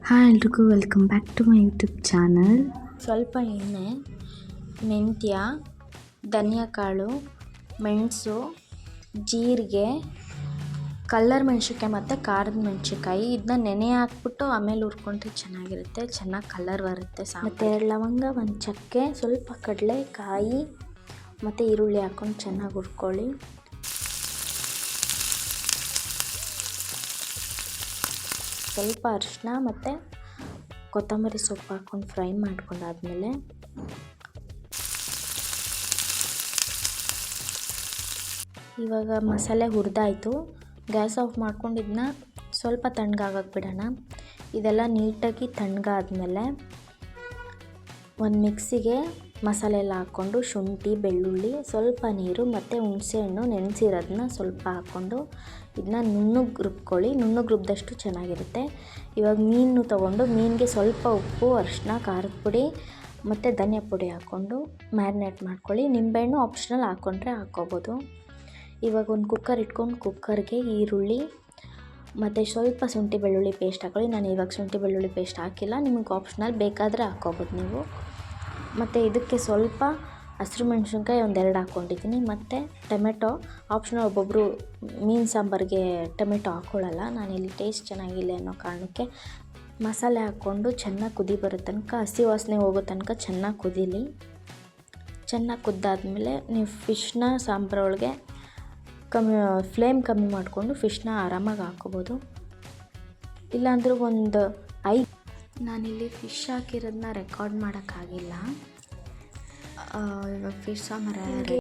Hi ಎಲ್ರಿಗೂ welcome back to my YouTube channel. ಸ್ವಲ್ಪ ಎಣ್ಣೆ, ಮೆಂತ್ಯ, ಧನಿಯಾಕಾಳು, ಮೆಣಸು, ಜೀರಿಗೆ, ಕಲ್ಲರ್ ಮೆಣಸಿನ್ಕಾಯಿ ಮತ್ತು ಖಾರದ ಮೆಣಸಿನ್ಕಾಯಿ ಇದನ್ನ ನೆನೆ ಹಾಕ್ಬಿಟ್ಟು ಆಮೇಲೆ ಹುರ್ಕೊಂಡ್ರೆ ಚೆನ್ನಾಗಿರುತ್ತೆ, ಚೆನ್ನಾಗಿ ಕಲರ್ ಬರುತ್ತೆ. ಮತ್ತು 2 ಲವಂಗ, 1 ಚಕ್ಕೆ, ಸ್ವಲ್ಪ ಕಡಲೆಕಾಯಿ ಮತ್ತು ಈರುಳ್ಳಿ ಹಾಕ್ಕೊಂಡು ಚೆನ್ನಾಗಿ ಹುರ್ಕೊಳ್ಳಿ. ಸ್ವಲ್ಪ ಅರಿಶಿನ ಮತ್ತು ಕೊತ್ತಂಬರಿ ಸೊಪ್ಪು ಹಾಕ್ಕೊಂಡು ಫ್ರೈ ಮಾಡ್ಕೊಂಡಾದ್ಮೇಲೆ ಇವಾಗ ಮಸಾಲೆ ಹುರಿದಾಯಿತು. ಗ್ಯಾಸ್ ಆಫ್ ಮಾಡ್ಕೊಂಡು ಇದನ್ನ ಸ್ವಲ್ಪ ತಣ್ಣಗಾಗಕ್ಕೆ ಬಿಡೋಣ. ಇದೆಲ್ಲ ನೀಟಾಗಿ ತಣ್ಣಗಾದ್ಮೇಲೆ ಒಂದು ಮಿಕ್ಸಿಗೆ ಮಸಾಲೆ ಎಲ್ಲ ಹಾಕ್ಕೊಂಡು ಶುಂಠಿ, ಬೆಳ್ಳುಳ್ಳಿ, ಸ್ವಲ್ಪ ನೀರು ಮತ್ತು ಹುಣಸೆಹಣ್ಣು ನೆನೆಸಿರೋದನ್ನ ಸ್ವಲ್ಪ ಹಾಕ್ಕೊಂಡು ಇದನ್ನ ನುಣ್ಣಗೆ ರುಬ್ಕೊಳ್ಳಿ. ನುಣ್ಣಗೆ ರುಬ್ಬಿದಷ್ಟು ಚೆನ್ನಾಗಿರುತ್ತೆ. ಇವಾಗ ಮೀನು ತೊಗೊಂಡು ಮೀನಿಗೆ ಸ್ವಲ್ಪ ಉಪ್ಪು, ಅರಿಶಿನ, ಖಾರದ ಪುಡಿ ಮತ್ತು ಧನಿಯಾ ಪುಡಿ ಹಾಕ್ಕೊಂಡು ಮ್ಯಾರಿನೇಟ್ ಮಾಡ್ಕೊಳ್ಳಿ. ನಿಂಬೆಹಣ್ಣು ಆಪ್ಷನಲ್ ಹಾಕ್ಕೊಂಡ್ರೆ ಹಾಕ್ಕೋಬೋದು. ಇವಾಗ ಒಂದು ಕುಕ್ಕರ್ ಇಟ್ಕೊಂಡು ಕುಕ್ಕರ್ಗೆ ಈರುಳ್ಳಿ ಮತ್ತು ಸ್ವಲ್ಪ ಶುಂಠಿ ಬೆಳ್ಳುಳ್ಳಿ ಪೇಸ್ಟ್ ಹಾಕ್ಕೊಳ್ಳಿ. ನಾನು ಇವಾಗ ಶುಂಠಿ ಬೆಳ್ಳುಳ್ಳಿ ಪೇಸ್ಟ್ ಹಾಕಿಲ್ಲ, ನಿಮಗೆ ಆಪ್ಷನಲ್ ಬೇಕಾದರೆ ಹಾಕ್ಕೋಬೋದು ನೀವು. ಮತ್ತು ಇದಕ್ಕೆ ಸ್ವಲ್ಪ ಹಸಿರು ಮೆಣಸಿನ್ಕಾಯಿ 1-2 ಹಾಕ್ಕೊಂಡಿದ್ದೀನಿ. ಮತ್ತು ಟೊಮೆಟೊ ಆಪ್ಷನಲ್. ಒಬ್ಬೊಬ್ಬರು ಮೀನು ಸಾಂಬಾರಿಗೆ ಟೊಮೆಟೊ ಹಾಕ್ಕೊಳ್ಳಲ್ಲ, ನಾನಿಲ್ಲಿ ಟೇಸ್ಟ್ ಚೆನ್ನಾಗಿಲ್ಲ ಅನ್ನೋ ಕಾರಣಕ್ಕೆ ಮಸಾಲೆ ಹಾಕ್ಕೊಂಡು ಚೆನ್ನಾಗಿ ಕುದಿ ಬರೋ ತನಕ, ಹಸಿ ವಾಸನೆ ಹೋಗೋ ತನಕ ಚೆನ್ನಾಗಿ ಕುದೀಲಿ. ಚೆನ್ನಾಗಿ ಕುದ್ದಾದ್ಮೇಲೆ ನೀವು ಫಿಶ್ನ ಸಾಂಬಾರೊಳಗೆ ಫ್ಲೇಮ್ ಕಮ್ಮಿ ಮಾಡಿಕೊಂಡು ಫಿಶ್ನ ಆರಾಮಾಗಿ ಹಾಕ್ಕೋಬೋದು. ಇಲ್ಲಾಂದ್ರೆ ಒಂದು 5 ನಾನಿಲ್ಲಿ ಫಿಶ್ ಹಾಕಿರೋದನ್ನ ರೆಕಾರ್ಡ್ ಮಾಡೋಕ್ಕಾಗಿಲ್ಲ. ಇವಾಗ ಫಿಶ್ ಸಾಂಬಾರು